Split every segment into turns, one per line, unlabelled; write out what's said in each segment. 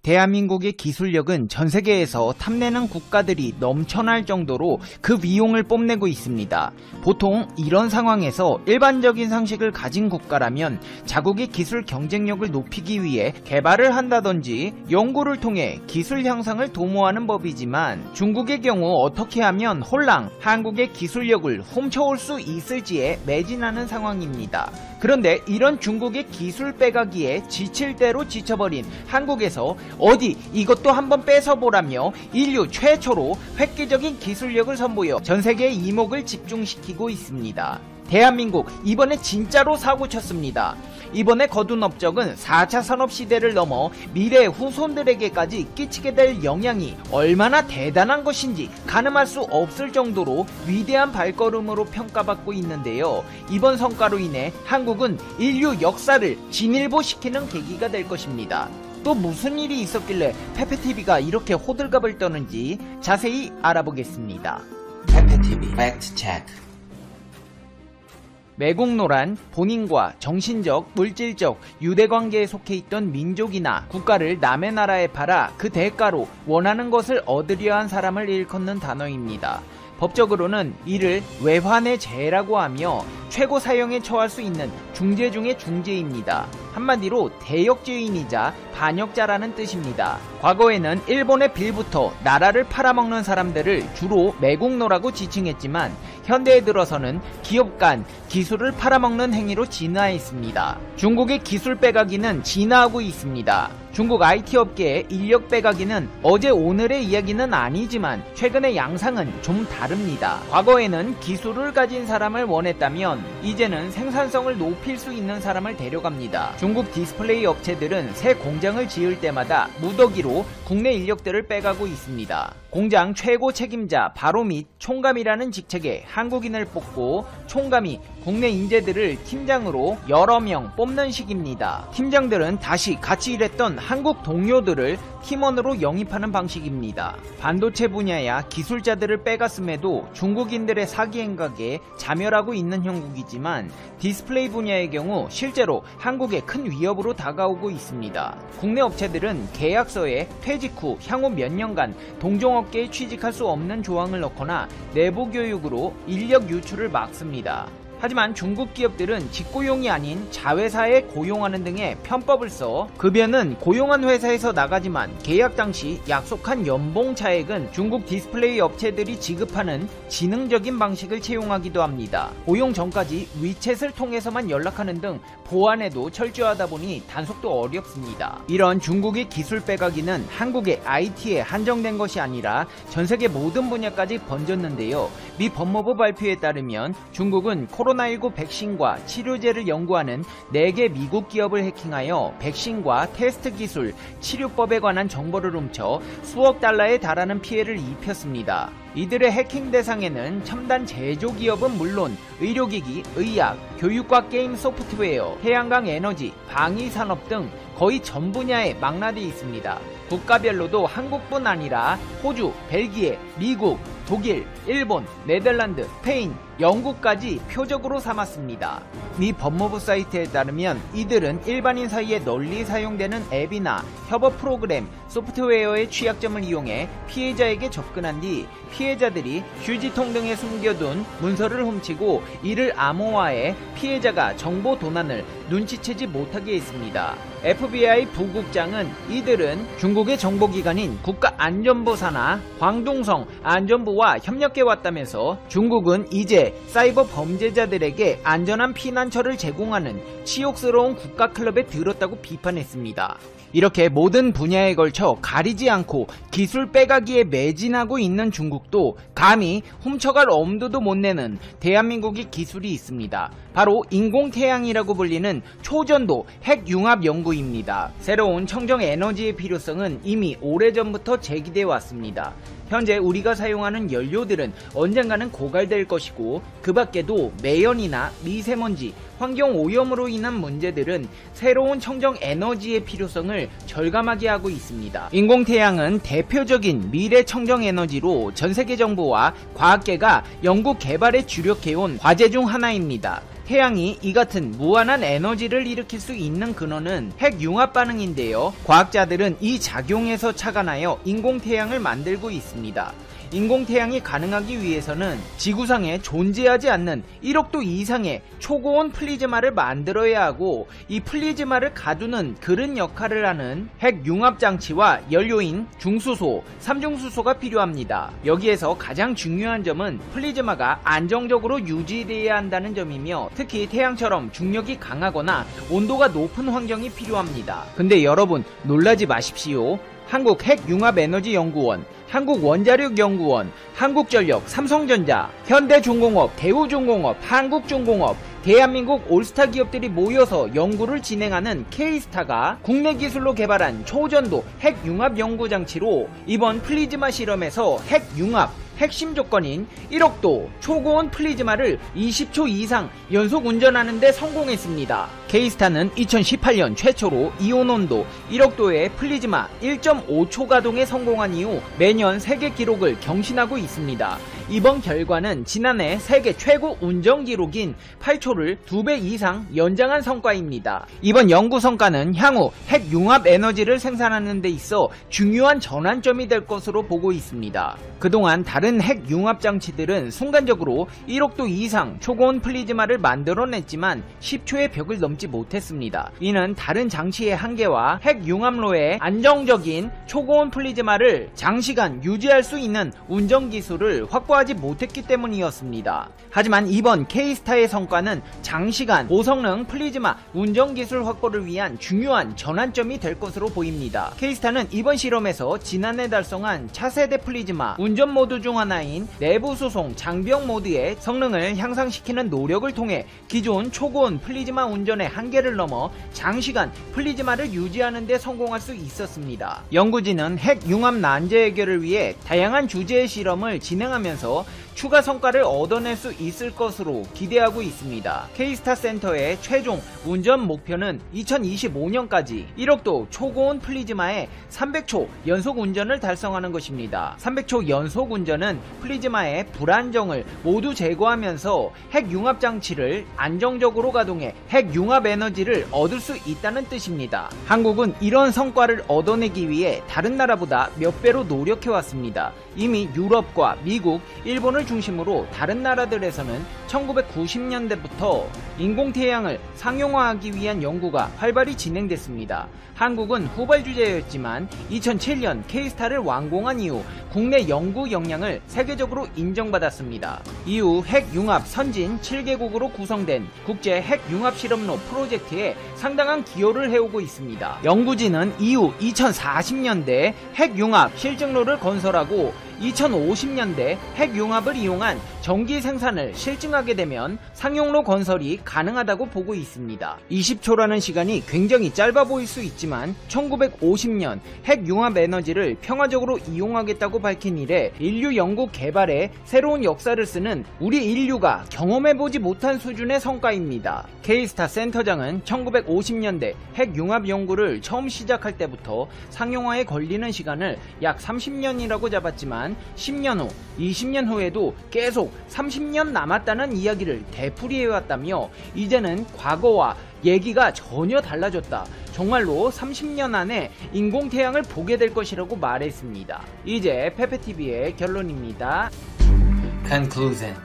대한민국의 기술력은 전 세계에서 탐내는 국가들이 넘쳐날 정도로 그 비용을 뽐내고 있습니다. 보통 이런 상황에서 일반적인 상식을 가진 국가라면 자국의 기술 경쟁력을 높이기 위해 개발을 한다든지 연구를 통해 기술 향상을 도모하는 법이지만 중국의 경우 어떻게 하면 홀랑 한국의 기술력을 훔쳐올 수 있을지에 매진하는 상황입니다. 그런데 이런 중국의 기술 빼가기에 지칠 대로 지쳐버린 한국에서 어디 이것도 한번 뺏어보라며 인류 최초로 획기적인 기술력을 선보여 전세계의 이목을 집중시키고 있습니다. 대한민국 이번에 진짜로 사고쳤습니다. 이번에 거둔 업적은 4차 산업시대를 넘어 미래 후손들에게까지 끼치게 될 영향이 얼마나 대단한 것인지 가늠할 수 없을 정도로 위대한 발걸음으로 평가받고 있는데요. 이번 성과로 인해 한국은 인류 역사를 진일보시키는 계기가 될 것입니다. 또 무슨 일이 있었길래 페페TV가 이렇게 호들갑을 떠는지 자세히 알아보겠습니다.
페페TV 팩트 체크.
매국노란 본인과 정신적, 물질적 유대관계에 속해 있던 민족이나 국가를 남의 나라에 팔아 그 대가로 원하는 것을 얻으려 한 사람을 일컫는 단어입니다. 법적으로는 이를 외환의 재라고 하며 최고 사형에 처할 수 있는 중죄 중의 중죄입니다. 한마디로 대역죄인이자 반역자라는 뜻입니다. 과거에는 일본의 빌부터 나라를 팔아먹는 사람들을 주로 매국노라고 지칭했지만 현대에 들어서는 기업 간 기술을 팔아먹는 행위로 진화했습니다. 중국의 기술 빼가기는 진화하고 있습니다. 중국 IT 업계의 인력 빼가기는 어제 오늘의 이야기는 아니지만 최근의 양상은 좀 다릅니다. 과거에는 기술을 가진 사람을 원했다면 이제는 생산성을 높일 수 있는 사람을 데려갑니다. 중국 디스플레이 업체들은 새 공장을 지을 때마다 무더기로 국내 인력들을 빼가고 있습니다. 공장 최고 책임자 바로 및 총감이라는 직책에 한국인을 뽑고 총감이 국내 인재들을 팀장으로 여러 명 뽑는 식입니다. 팀장들은 다시 같이 일했던 한국 동료들을 팀원으로 영입하는 방식입니다. 반도체 분야야 기술자들을 빼갔음에도 중국인들의 사기 행각에 자멸하고 있는 형국이지만 디스플레이 분야의 경우 실제로 한국에 큰 위협으로 다가오고 있습니다. 국내 업체들은 계약서에 퇴직 후 향후 몇 년간 동종업계에 취직할 수 없는 조항을 넣거나 내부 교육으로 인력 유출을 막습니다. 하지만 중국 기업들은 직고용이 아닌 자회사에 고용하는 등의 편법을 써 급여는 고용한 회사에서 나가지만 계약 당시 약속한 연봉 차액은 중국 디스플레이 업체들이 지급하는 지능적인 방식을 채용하기도 합니다. 고용 전까지 위챗을 통해서만 연락하는 등 보안에도 철저하다 보니 단속도 어렵습니다. 이런 중국의 기술 빼가기는 한국의 IT에 한정된 것이 아니라 전세계 모든 분야까지 번졌는데요. 미 법무부 발표에 따르면 중국은 코로나19 백신과 치료제를 연구하는 4개 미국 기업을 해킹하여 백신과 테스트 기술, 치료법에 관한 정보를 훔쳐 수억 달러에 달하는 피해를 입혔습니다. 이들의 해킹 대상에는 첨단 제조기업은 물론 의료기기, 의학, 교육과 게임 소프트웨어, 태양광 에너지, 방위산업 등 거의 전 분야에 망라되어 있습니다. 국가별로도 한국뿐 아니라 호주, 벨기에, 미국, 독일, 일본, 네덜란드, 스페인, 영국까지 표적으로 삼았습니다. 미 법무부 사이트에 따르면 이들은 일반인 사이에 널리 사용되는 앱이나 협업 프로그램, 소프트웨어의 취약점을 이용해 피해자에게 접근한 뒤 피해자들이 휴지통 등에 숨겨둔 문서를 훔치고 이를 암호화해 피해자가 정보 도난을 눈치채지 못하게 했습니다. FBI 부국장은 이들은 중국의 정보기관인 국가안전부 산하 광둥성 안전부와 협력해왔다면서 중국은 이제 사이버 범죄자들에게 안전한 피난처를 제공하는 치욕스러운 국가클럽에 들었다고 비판했습니다. 이렇게 모든 분야에 걸쳐 가리지 않고 기술 빼가기에 매진하고 있는 중국도 감히 훔쳐갈 엄두도 못 내는 대한민국의 기술이 있습니다. 바로 인공태양이라고 불리는 초전도 핵융합 연구입니다. 새로운 청정 에너지의 필요성은 이미 오래전부터 제기되어 왔습니다. 현재 우리가 사용하는 연료들은 언젠가는 고갈될 것이고 그 밖에도 매연이나 미세먼지, 환경 오염으로 인한 문제들은 새로운 청정 에너지의 필요성을 절감하게 하고 있습니다. 인공태양은 대표적인 미래 청정 에너지로 전세계 정부와 과학계가 연구 개발에 주력해온 과제 중 하나입니다. 태양이 이 같은 무한한 에너지를 일으킬 수 있는 근원은 핵융합 반응인데요. 과학자들은 이 작용에서 착안하여 인공태양을 만들고 있습니다. 인공태양이 가능하기 위해서는 지구상에 존재하지 않는 1억도 이상의 초고온 플리즈마를 만들어야 하고, 이 플리즈마를 가두는 그릇 역할을 하는 핵융합장치와 연료인 중수소, 삼중수소가 필요합니다. 여기에서 가장 중요한 점은 플리즈마가 안정적으로 유지되어야 한다는 점이며, 특히 태양처럼 중력이 강하거나 온도가 높은 환경이 필요합니다. 근데 여러분 놀라지 마십시오. 한국핵융합에너지연구원, 한국원자력연구원, 한국전력, 삼성전자, 현대중공업, 대우중공업, 한국중공업, 대한민국 올스타 기업들이 모여서 연구를 진행하는 K스타가 국내 기술로 개발한 초전도 핵융합 연구장치로 이번 플리즈마 실험에서 핵융합 핵심 조건인 1억도 초고온 플리즈마를 20초 이상 연속 운전하는 데 성공했습니다. K스타는 2018년 최초로 이온온도 1억도의 플리즈마 1.5초 가동에 성공한 이후 매년 세계 기록을 경신하고 있습니다. 이번 결과는 지난해 세계 최고 운전 기록인 8초를 2배 이상 연장한 성과입니다. 이번 연구 성과는 향후 핵융합 에너지를 생산하는 데 있어 중요한 전환점이 될 것으로 보고 있습니다. 그동안 다른 핵융합 장치들은 순간적으로 1억도 이상 초고온 플리즈마를 만들어냈지만 10초의 벽을 넘지 못했습니다. 이는 다른 장치의 한계와 핵융합로의 안정적인 초고온 플리즈마를 장시간 유지할 수 있는 운전 기술을 확보하지 못했기 때문이었습니다. 하지만 이번 K스타의 성과는 장시간 고성능 플리즈마 운전 기술 확보를 위한 중요한 전환점이 될 것으로 보입니다. K스타는 이번 실험에서 지난해 달성한 차세대 플리즈마 운전 모드 중 하나인 내부 수송 장벽 모드의 성능을 향상시키는 노력을 통해 기존 초고온 플리즈마 운전의 한계를 넘어 장시간 플리즈마를 유지하는 데 성공할 수 있었습니다. 연구진은 핵융합 난제 해결을 위해 다양한 주제의 실험을 진행하면서 추가 성과를 얻어낼 수 있을 것으로 기대하고 있습니다. K스타 센터의 최종 운전 목표는 2025년까지 1억도 초고온 플리즈마의 300초 연속 운전을 달성하는 것입니다. 300초 연속 운전은 플리즈마의 불안정을 모두 제거하면서 핵융합 장치를 안정적으로 가동해 핵융합 에너지를 얻을 수 있다는 뜻입니다. 한국은 이런 성과를 얻어내기 위해 다른 나라보다 몇 배로 노력해왔습니다. 이미 유럽과 미국, 일본을 중심으로 다른 나라들에서는 1990년대부터 인공태양을 상용화하기 위한 연구가 활발히 진행됐습니다. 한국은 후발주자였지만 2007년 K스타를 완공한 이후 국내 연구 역량을 세계적으로 인정받았습니다. 이후 핵융합 선진 7개국으로 구성된 국제 핵융합 실험로 프로젝트에 상당한 기여를 해오고 있습니다. 연구진은 이후 2040년대 핵융합 실증로를 건설하고 2050년대 핵융합을 이용한 전기 생산을 실증하게 되면 상용로 건설이 가능하다고 보고 있습니다. 20초라는 시간이 굉장히 짧아 보일 수 있지만 1950년 핵융합 에너지를 평화적으로 이용하겠다고 밝힌 이래 인류 연구 개발에 새로운 역사를 쓰는 우리 인류가 경험해보지 못한 수준의 성과입니다. K스타 센터장은 1950년대 핵융합 연구를 처음 시작할 때부터 상용화에 걸리는 시간을 약 30년이라고 잡았지만 10년 후, 20년 후에도 계속 30년 남았다는 이야기를 되풀이해왔다며 이제는 과거와 얘기가 전혀 달라졌다. 정말로 30년 안에 인공태양을 보게 될 것이라고 말했습니다. 이제 페페TV의 결론입니다.
Conclusion.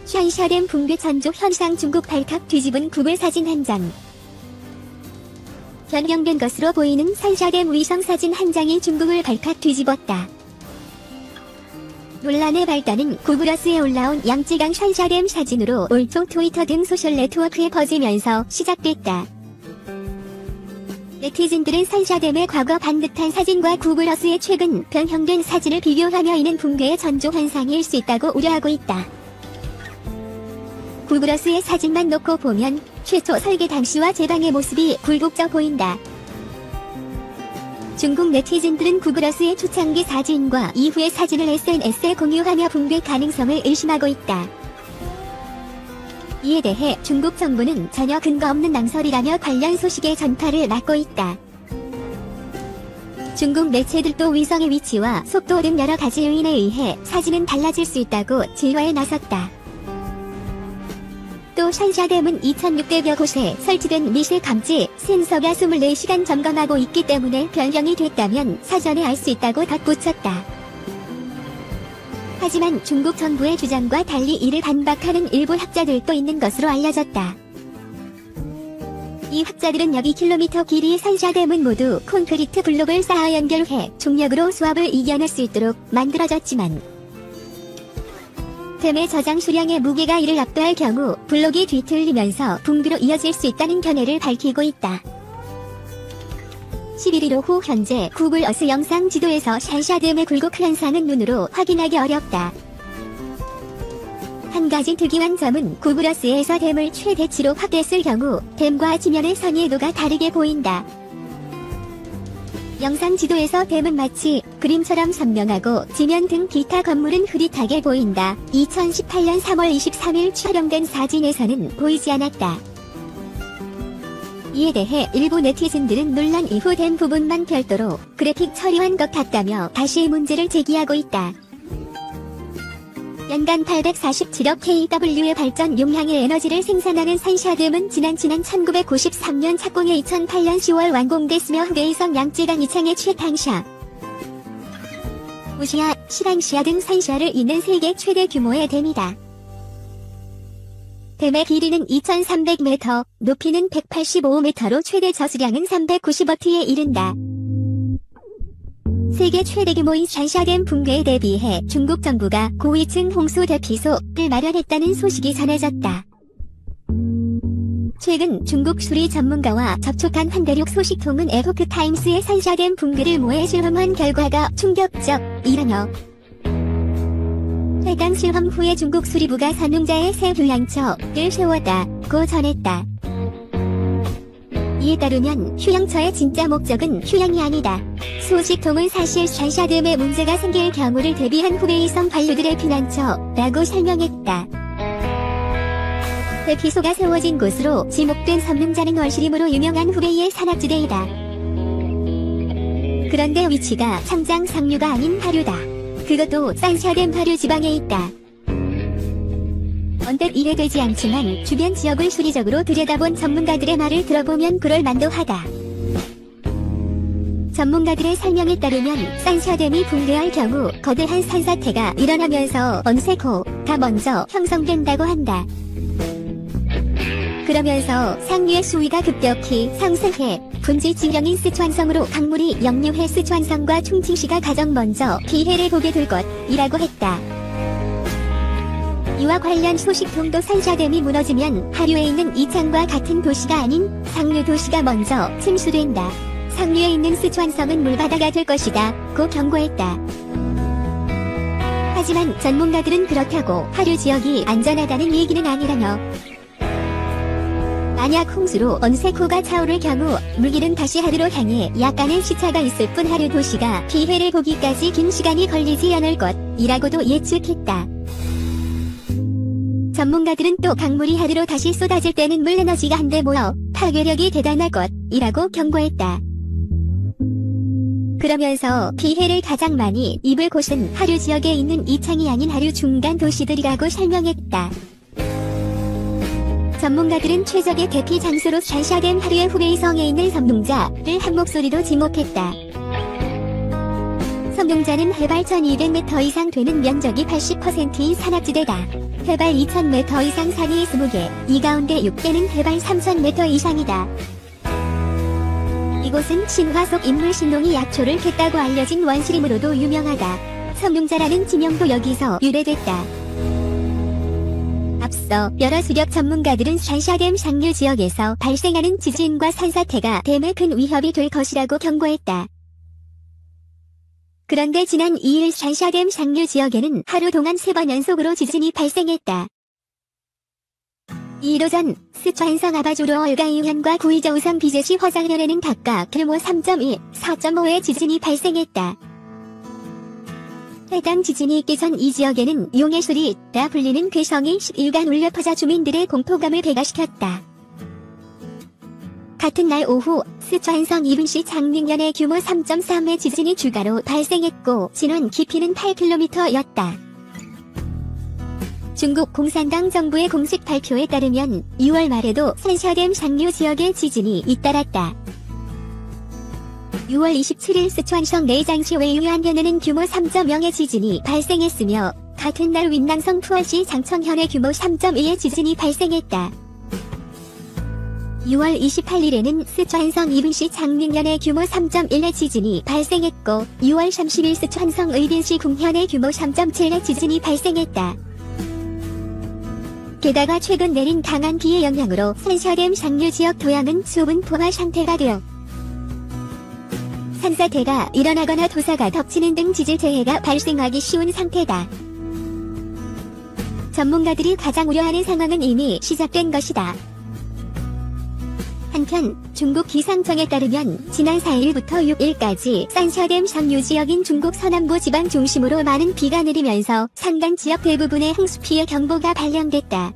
샤이샤댐 붕괴 전족 현상 중국 발칵 뒤집은 구글 사진 한 장. 변경된 것으로 보이는 산샤댐 위성 사진 한 장이 중국을 발칵 뒤집었다. 논란의 발단은 구글어스에 올라온 양쯔강 산샤댐 사진으로 올 초 트위터 등 소셜 네트워크에 퍼지면서 시작됐다. 네티즌들은 산샤댐의 과거 반듯한 사진과 구글어스의 최근 변형된 사진을 비교하며 이는 붕괴의 전조 현상일 수 있다고 우려하고 있다. 구글어스의 사진만 놓고 보면 최초 설계 당시와 제방의 모습이 굴곡져 보인다. 중국 네티즌들은 구글어스의 초창기 사진과 이후의 사진을 SNS에 공유하며 붕괴 가능성을 의심하고 있다. 이에 대해 중국 정부는 전혀 근거 없는 낭설이라며 관련 소식의 전파를 막고 있다. 중국 매체들도 위성의 위치와 속도 등 여러 가지 요인에 의해 사진은 달라질 수 있다고 진화에 나섰다. 또 샨샤댐은 2600여 곳에 설치된 미세 감지 센서가 24시간 점검하고 있기 때문에 변경이 됐다면 사전에 알 수 있다고 덧붙였다. 하지만 중국 정부의 주장과 달리 이를 반박하는 일부 학자들도 있는 것으로 알려졌다. 이 학자들은 여기 킬로미터 길이의 샨샤댐은 모두 콘크리트 블록을 쌓아 연결해 중력으로 수압을 이겨낼 수 있도록 만들어졌지만 댐의 저장 수량의 무게가 이를 압도할 경우 블록이 뒤틀리면서 붕괴로 이어질 수 있다는 견해를 밝히고 있다. 11일 오후 현재 구글 어스 영상 지도에서 샨샤댐의 굴곡 현상은 눈으로 확인하기 어렵다. 한 가지 특이한 점은 구글 어스에서 댐을 최대치로 확대했을 경우 댐과 지면의 선이해도가 다르게 보인다. 영상 지도에서 댐은 마치 그림처럼 선명하고 지면 등 기타 건물은 흐릿하게 보인다. 2018년 3월 23일 촬영된 사진에서는 보이지 않았다. 이에 대해 일부 네티즌들은 논란 이후 댐 부분만 별도로 그래픽 처리한 것 같다며 다시 문제를 제기하고 있다. 연간 847억 kW의 발전 용량의 에너지를 생산하는 샨샤댐은 지난 1993년 착공해 2008년 10월 완공됐으며 후베이성 양쯔강 이창의 최탕샤, 우시아, 시랑시아 등 산샤를 잇는 세계 최대 규모의 댐이다. 댐의 길이는 2300m, 높이는 185m로 최대 저수량은 390W에 이른다. 세계 최대 규모인 샨샤댐 붕괴에 대비해 중국 정부가 고위층 홍수 대피소를 마련했다는 소식이 전해졌다. 최근 중국 수리 전문가와 접촉한 한대륙 소식통은 에포크타임스의 샨샤댐 붕괴를 모해 실험한 결과가 충격적이라며 해당 실험 후에 중국 수리부가 선용자의 새 휴양처를 세웠다고 전했다. 이에 따르면 휴양처의 진짜 목적은 휴양이 아니다. 소식통은 사실 샨샤댐에 문제가 생길 경우를 대비한 후베이성 반류들의 피난처라고 설명했다. 대피소가 세워진 곳으로 지목된 선릉자는 월시림으로 유명한 후베이의 산악지대이다. 그런데 위치가 청장 상류가 아닌 하류다. 그것도 샨샤댐 하류 지방에 있다. 언뜻 이해되지 않지만 주변 지역을 수리적으로 들여다본 전문가들의 말을 들어보면 그럴 만도 하다. 전문가들의 설명에 따르면 샨샤댐이 붕괴할 경우 거대한 산사태가 일어나면서 언세코가 먼저 형성된다고 한다. 그러면서 상류의 수위가 급격히 상승해 분지 지형인 스촨성으로 강물이 역류해 스촨성과 충칭시가 가장 먼저 피해를 보게 될 것이라고 했다. 이와 관련 소식통도 샨샤댐이 무너지면 하류에 있는 이창과 같은 도시가 아닌 상류 도시가 먼저 침수된다. 상류에 있는 스촨성은 물바다가 될 것이다 고 경고했다. 하지만 전문가들은 그렇다고 하류 지역이 안전하다는 얘기는 아니라며 만약 홍수로 언세코가 차오를 경우 물길은 다시 하류로 향해 약간의 시차가 있을 뿐 하류 도시가 피해를 보기까지 긴 시간이 걸리지 않을 것이라고도 예측했다. 전문가들은 또 강물이 하류로 다시 쏟아질 때는 물에너지가 한데 모여 파괴력이 대단할 것이라고 경고했다. 그러면서 피해를 가장 많이 입을 곳은 하류 지역에 있는 이창이 아닌 하류 중간 도시들이라고 설명했다. 전문가들은 최적의 대피 장소로 샨샤댐 하류의 후베이성에 있는 선둥자를 한 목소리로 지목했다. 선둥자는 해발 1200m 이상 되는 면적이 80%인 산악지대다. 해발 2000m 이상 산이 20개, 이 가운데 6개는 해발 3000m 이상이다. 이곳은 신화 속 인물 신동이 약초를 캤다고 알려진 원시림으로도 유명하다. 선둥자라는 지명도 여기서 유래됐다. 앞서 여러 수력 전문가들은 샨샤댐 상류 지역에서 발생하는 지진과 산사태가 댐에 큰 위협이 될 것이라고 경고했다. 그런데 지난 2일 샨샤댐 상류 지역에는 하루 동안 3번 연속으로 지진이 발생했다. 2일 오전 스촨성 아바조르 얼가이현과 구이저우성 비제시 화상현에는 각각 규모 3.1, 4.5의 지진이 발생했다. 해당 지진이 있기 전 이 지역에는 용해수리라 불리는 괴성이 10일간 울려 퍼져 주민들의 공포감을 배가시켰다. 같은 날 오후 스촨성 이분시 장릉현의 규모 3.3의 지진이 추가로 발생했고 진원 깊이는 8km였다. 중국 공산당 정부의 공식 발표에 따르면 6월 말에도 산샤댐 상류 지역에 지진이 잇따랐다. 6월 27일 스촨성 내장시 웨이유안현에는 규모 3.0의 지진이 발생했으며 같은 날 윈낭성 푸얼시 장청현의 규모 3.2의 지진이 발생했다. 6월 28일에는 스촨성 이분시 장릉현의 규모 3.1의 지진이 발생했고 6월 30일 스촨성 의빈시 궁현의 규모 3.7의 지진이 발생했다. 게다가 최근 내린 강한 비의 영향으로 산샤댐 상류 지역 도양은 수분 포화 상태가 되어 산사태가 일어나거나 도사가 덮치는 등 지질재해가 발생하기 쉬운 상태다. 전문가들이 가장 우려하는 상황은 이미 시작된 것이다. 한편 중국 기상청에 따르면 지난 4일부터 6일까지 산샤댐 상류 지역인 중국 서남부 지방 중심으로 많은 비가 내리면서 산간 지역 대부분에 홍수 피해 경보가 발령됐다.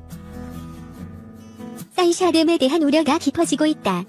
산샤댐에 대한 우려가 깊어지고 있다.